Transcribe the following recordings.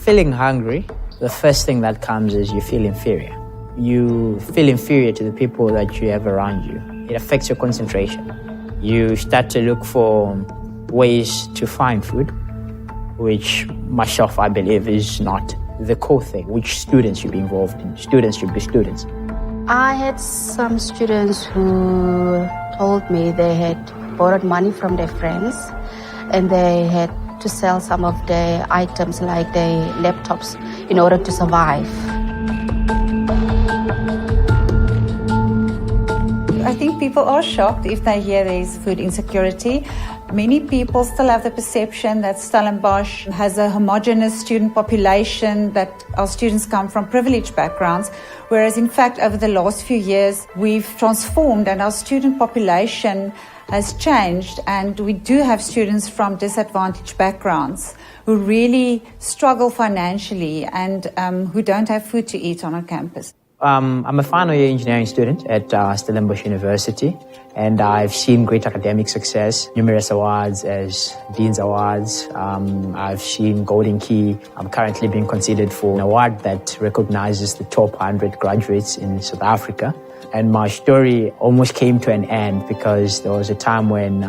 feeling hungry, the first thing that comes is you feel inferior. You feel inferior to the people that you have around you. It affects your concentration. You start to look for ways to find food, which myself, I believe, is not the core thing, which students should be involved in. Students should be students. I had some students who told me they had borrowed money from their friends and they had to sell some of their items like their laptops in order to survive. I think people are shocked if they hear there's food insecurity. Many people still have the perception that Stellenbosch has a homogeneous student population, that our students come from privileged backgrounds, whereas in fact over the last few years we've transformed and our student population has changed, and we do have students from disadvantaged backgrounds who really struggle financially and who don't have food to eat on our campus. I'm a final year engineering student at Stellenbosch University, and I've seen great academic success, numerous awards as Dean's Awards. I've seen Golden Key. I'm currently being considered for an award that recognizes the top 100 graduates in South Africa. And my story almost came to an end because there was a time when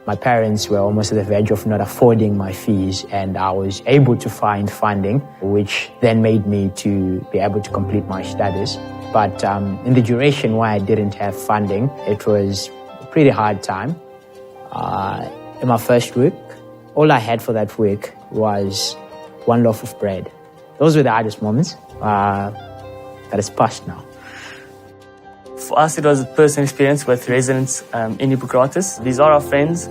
my parents were almost at the verge of not affording my fees, and I was able to find funding, which then made me to be able to complete my studies. But in the duration where I didn't have funding, it was a pretty hard time. In my first week, all I had for that week was one loaf of bread. Those were the hardest moments. That is past now. For us, it was a personal experience with residents in Hippocrates. These are our friends.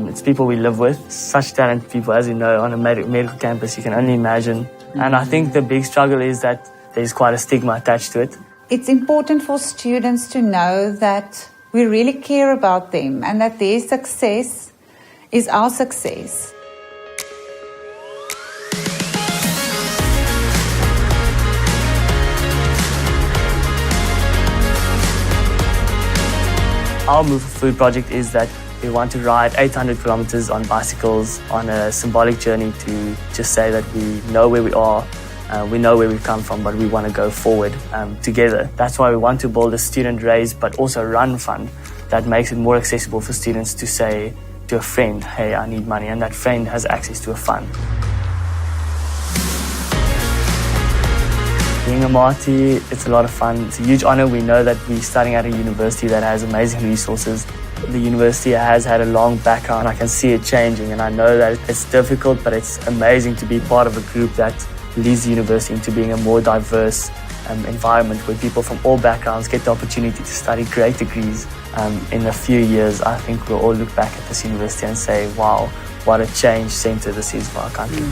It's people we live with. Such talented people, as you know, on a medical campus, you can only imagine. And I think the big struggle is that there's quite a stigma attached to it. It's important for students to know that we really care about them and that their success is our success. Our Move4Food project is that we want to ride 800 kilometers on bicycles on a symbolic journey to just say that we know where we are, we know where we've come from, but we want to go forward together. That's why we want to build a student-raised but also run fund that makes it more accessible for students to say to a friend, hey, I need money, and that friend has access to a fund. Being a Marty, it's a lot of fun. It's a huge honor. We know that we're studying at a university that has amazing resources. The university has had a long background. I can see it changing, and I know that it's difficult, but it's amazing to be part of a group that leads the university into being a more diverse environment where people from all backgrounds get the opportunity to study great degrees. In a few years, I think we'll all look back at this university and say, wow, what a change center this is for our country.